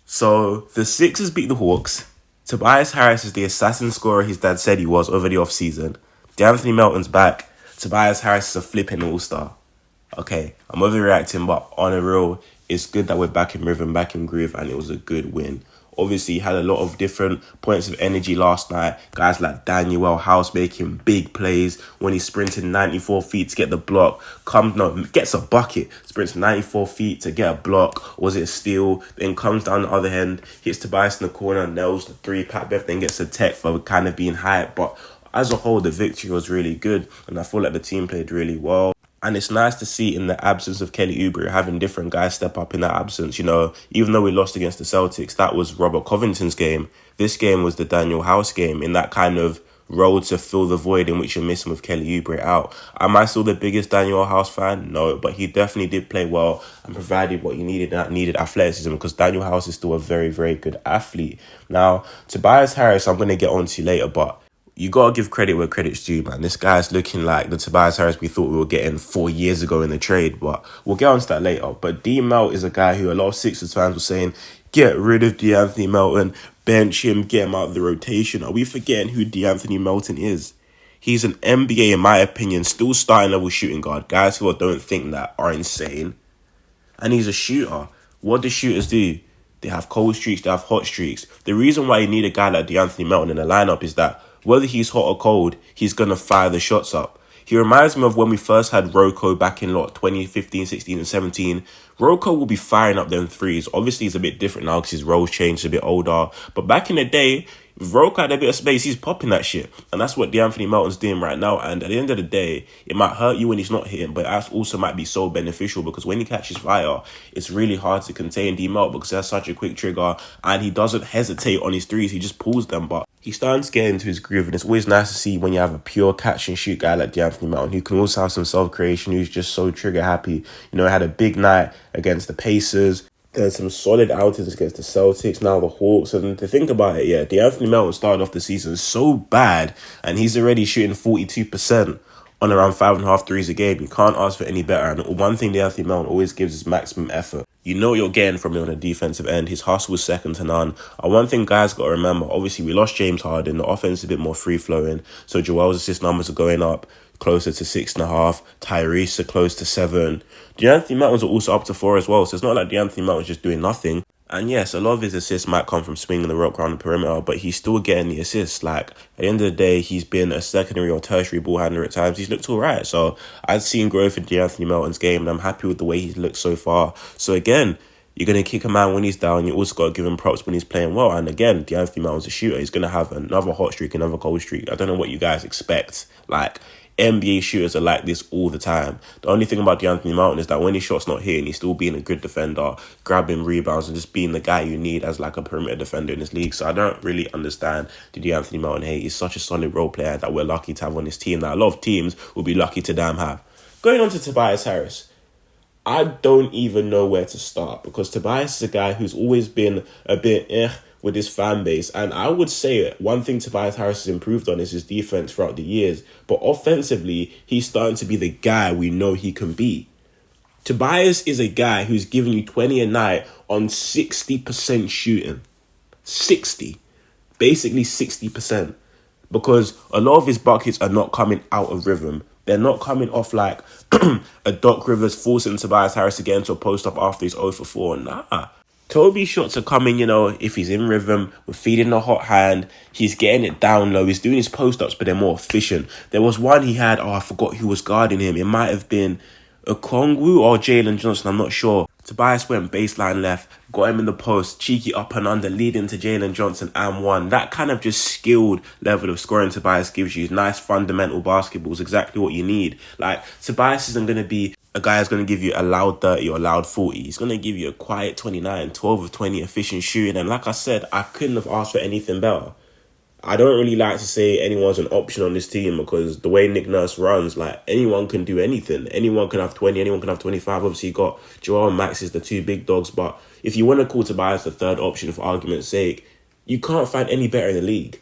So the Sixers beat the Hawks. Tobias Harris is the assassin scorer his dad said he was over the offseason. DeAnthony Melton's back. Tobias Harris is a flipping all-star. Okay, I'm overreacting, but on a real, it's good that we're back in rhythm, back in groove, and it was a good win. Obviously, he had a lot of different points of energy last night. Guys like Daniel House making big plays when he sprinted 94 feet to get the block. Gets a bucket. Sprints 94 feet to get a block. Was it a steal? Then comes down the other end, hits Tobias in the corner, nails the three. Pat Bev then gets a tech for kind of being hyped. But as a whole, the victory was really good, and I feel like the team played really well. And it's nice to see in the absence of Kelly Oubre having different guys step up in that absence. You know, even though we lost against the Celtics, that was Robert Covington's game. This game was the Daniel House game in that kind of role to fill the void in which you're missing with Kelly Oubre out. Am I still the biggest Daniel House fan? No, but he definitely did play well and provided what you needed, that needed athleticism, because Daniel House is still a very, very good athlete. Now, Tobias Harris, I'm going to get on to later, but you got to give credit where credit's due, man. This guy's looking like the Tobias Harris we thought we were getting 4 years ago in the trade, but we'll get on to that later. But D. Melt is a guy who a lot of Sixers fans were saying, get rid of DeAnthony Melton, bench him, get him out of the rotation. Are we forgetting who DeAnthony Melton is? He's an NBA, in my opinion, still starting level shooting guard. Guys who don't think that are insane. And he's a shooter. What do shooters do? They have cold streaks, they have hot streaks. The reason why you need a guy like DeAnthony Melton in the lineup is that whether he's hot or cold, he's going to fire the shots up. He reminds me of when we first had Rocco back in 2015, 16 and 17. Rocco will be firing up them threes. Obviously, he's a bit different now because his role's changed, a bit older. But back in the day, if Rocco had a bit of space, he's popping that shit. And that's what DeAnthony Melton's doing right now. And at the end of the day, it might hurt you when he's not hitting, but it also might be so beneficial because when he catches fire, it's really hard to contain D. Melt because he has such a quick trigger and he doesn't hesitate on his threes. He just pulls them. But he's starting to get into his groove, and it's always nice to see when you have a pure catch and shoot guy like DeAnthony Melton who can also have some self-creation, who's just so trigger happy. You know, had a big night against the Pacers. There's some solid outings against the Celtics, now the Hawks. And to think about it, yeah, DeAnthony Melton started off the season so bad, and he's already shooting 42% on around 5.5 threes a game. You can't ask for any better. And one thing DeAnthony Melton always gives is maximum effort. You know what you're getting from him on the defensive end. His hustle was second to none. And one thing guys got to remember, obviously we lost James Harden. The offense is a bit more free-flowing. So Joel's assist numbers are going up closer to 6.5. Tyrese are close to 7. DeAnthony Melton's are also up to 4 as well. So it's not like DeAnthony Melton's just doing nothing. And yes, a lot of his assists might come from swinging the rock around the perimeter, but he's still getting the assists. Like, at the end of the day, he's been a secondary or tertiary ball handler at times. He's looked all right. So I've seen growth in DeAnthony Melton's game, and I'm happy with the way he's looked so far. So again, you're going to kick a man when he's down. You also got to give him props when he's playing well. And again, DeAnthony Melton's a shooter. He's going to have another hot streak, another cold streak. I don't know what you guys expect. Like, NBA shooters are like this all the time. The only thing about DeAnthony Melton is that when his shot's not hitting, he's still being a good defender, grabbing rebounds and just being the guy you need as like a perimeter defender in this league. So I don't really understand the DeAnthony Melton hate. He's such a solid role player that we're lucky to have on this team that a lot of teams will be lucky to damn have. Going on to Tobias Harris. I don't even know where to start because Tobias is a guy who's always been a bit with his fan base. And I would say one thing Tobias Harris has improved on is his defense throughout the years. But offensively, he's starting to be the guy we know he can be. Tobias is a guy who's giving you 20 a night on 60% shooting. 60. Basically 60%. Because a lot of his buckets are not coming out of rhythm. They're not coming off like a Doc Rivers forcing Tobias Harris to get into a post-up after he's 0 for 4. Nah. Toby's shots are coming, if he's in rhythm, we're feeding the hot hand, he's getting it down low, he's doing his post-ups, but they're more efficient. There was one he had, I forgot who was guarding him. It might have been Okongwu or Jalen Johnson, I'm not sure. Tobias went baseline left, got him in the post, cheeky up and under, leading to Jalen Johnson and one. That kind of just skilled level of scoring Tobias gives you. Nice fundamental basketball is exactly what you need. Like, Tobias isn't going to be a guy who's going to give you a loud 30 or a loud 40. He's going to give you a quiet 29, 12 of 20 efficient shooting. And like I said, I couldn't have asked for anything better. I don't really like to say anyone's an option on this team because the way Nick Nurse runs, like, anyone can do anything. Anyone can have 20, anyone can have 25. Obviously, you got Joel and Max is the two big dogs. But if you want to call Tobias the third option for argument's sake, you can't find any better in the league.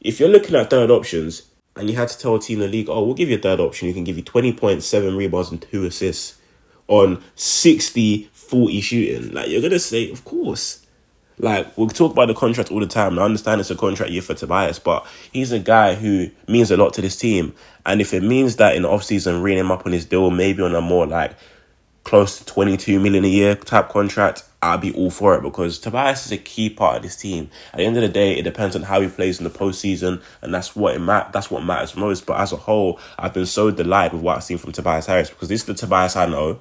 If you're looking at third options and you had to tell a team in the league, oh, we'll give you a third option. You can give you 20 points, 7 rebounds and 2 assists on 60-40 shooting. Like, you're going to say, of course. Like, we'll talk about the contract all the time, and I understand it's a contract year for Tobias, but he's a guy who means a lot to this team. And if it means that in the offseason, reading him up on his deal, maybe on a more like close to 22 million a year type contract, I'll be all for it, because Tobias is a key part of this team. At the end of the day, it depends on how he plays in the postseason, and that's what matters most. But as a whole, I've been so delighted with what I've seen from Tobias Harris, because this is the Tobias I know,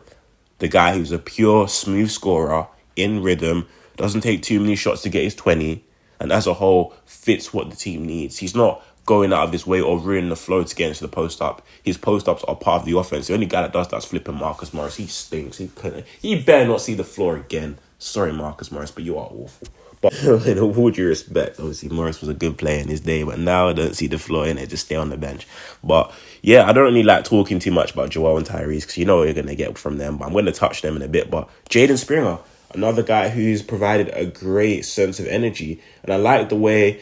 the guy who's a pure smooth scorer in rhythm, doesn't take too many shots to get his 20, and as a whole fits what the team needs. He's not going out of his way or ruining the flow to get into the post up. His post ups are part of the offense. The only guy that does that's flipping Marcus Morris. He stinks. He better not see the floor again. Sorry, Marcus Morris, but you are awful. But in all due respect, obviously Morris was a good player in his day, but now I don't see the floor in it. Just stay on the bench. But yeah, I don't really like talking too much about Joel and Tyrese, because you know what you're going to get from them. But I'm going to touch them in a bit. But Jaden Springer, another guy who's provided a great sense of energy. And I like the way,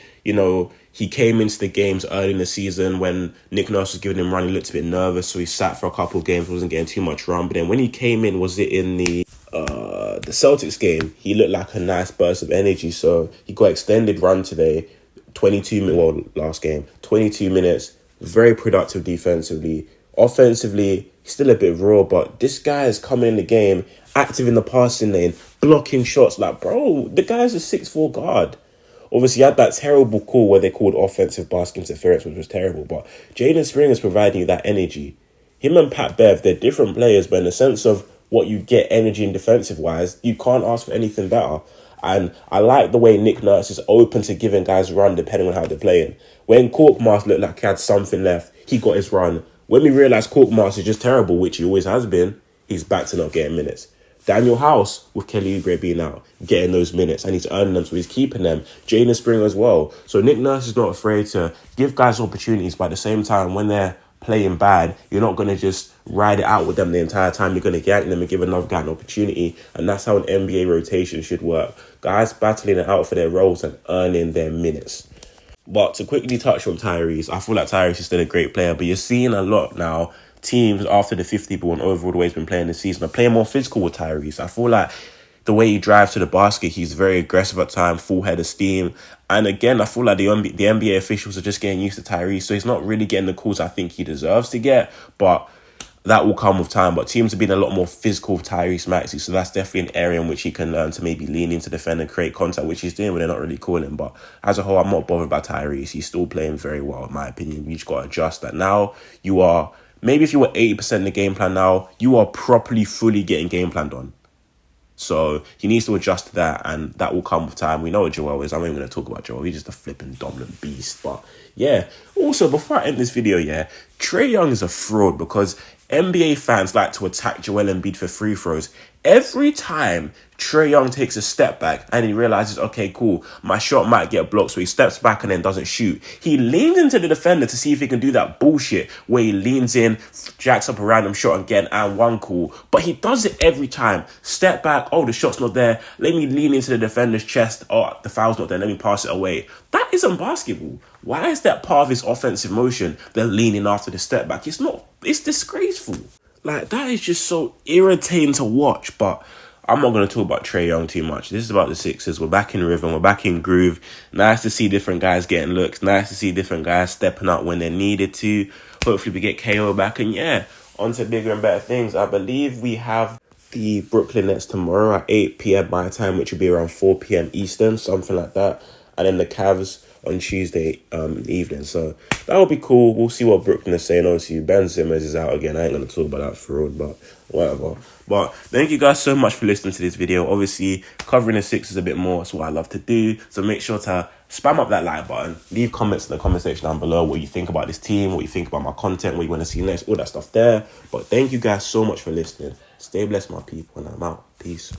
he came into the games early in the season when Nick Nurse was giving him run. He looked a bit nervous, so he sat for a couple of games, wasn't getting too much run. But then when he came in, was it in the Celtics game, he looked like a nice burst of energy. So he got extended run today, 22 minutes, very productive defensively. Offensively, he's still a bit raw, but this guy is coming in the game, active in the passing lane, blocking shots. Like, bro, the guy's a 6'4" guard. Obviously, he had that terrible call where they called offensive basket interference, which was terrible. But Jaden Springer is providing you that energy. Him and Pat Bev, they're different players, but in the sense of what you get energy and defensive-wise, you can't ask for anything better. And I like the way Nick Nurse is open to giving guys a run depending on how they're playing. When Korkmaz looked like he had something left, he got his run. When we realised Korkmaz is just terrible, which he always has been, he's back to not getting minutes. Daniel House, with Kelly Oubre being out, getting those minutes, and he's earning them, so he's keeping them. Jaden Springer as well. So Nick Nurse is not afraid to give guys opportunities, but at the same time, when they're playing bad, you're not going to just ride it out with them the entire time. You're going to yank them and give another guy an opportunity, and that's how an NBA rotation should work. Guys battling it out for their roles and earning their minutes. But to quickly touch on Tyrese, I feel like Tyrese is still a great player, but you're seeing a lot now. Teams after the 50 ball and overall the way he's been playing this season are playing more physical with Tyrese. I feel like the way he drives to the basket, he's very aggressive at times, full head of steam. And again, I feel like the NBA officials are just getting used to Tyrese, so he's not really getting the calls I think he deserves to get, but that will come with time. But teams have been a lot more physical with Tyrese Maxey, so that's definitely an area in which he can learn to maybe lean into defend and create contact, which he's doing, but they're not really calling. But as a whole, I'm not bothered by Tyrese. He's still playing very well, in my opinion. You just got to adjust that. Now you are... Maybe if you were 80% in the game plan now, you are properly, fully getting game planned on. So he needs to adjust to that, and that will come with time. We know what Joel is. I'm not even going to talk about Joel. He's just a flipping dominant beast. But yeah, also, before I end this video, Trae Young is a fraud, because NBA fans like to attack Joel Embiid for free throws. Every time Trae Young takes a step back and he realizes, okay, cool, my shot might get blocked, so he steps back and then doesn't shoot, he leans into the defender to see if he can do that bullshit where he leans in, jacks up a random shot and get an and one call. But he does it every time. Step back, oh, the shot's not there, let me lean into the defender's chest, oh, the foul's not there, let me pass it away. That isn't basketball. Why is that part of his offensive motion? They're leaning after the step back. It's not. It's disgraceful. Like, that is just so irritating to watch. But I'm not going to talk about Trae Young too much. This is about the Sixers. We're back in rhythm. We're back in groove. Nice to see different guys getting looks. Nice to see different guys stepping up when they're needed to. Hopefully we get KO back. And on to bigger and better things. I believe we have the Brooklyn Nets tomorrow at 8 p.m. my time, which will be around 4 p.m. Eastern, something like that. And then the Cavs on Tuesday evening. So that would be cool. We'll see what Brooklyn is saying. Obviously, Ben Simmons is out again. I ain't going to talk about that fraud, but whatever. But thank you guys so much for listening to this video. Obviously, covering the Sixers a bit more is what I love to do. So make sure to spam up that like button. Leave comments in the comment section down below what you think about this team, what you think about my content, what you want to see next, all that stuff there. But thank you guys so much for listening. Stay blessed, my people, and I'm out. Peace.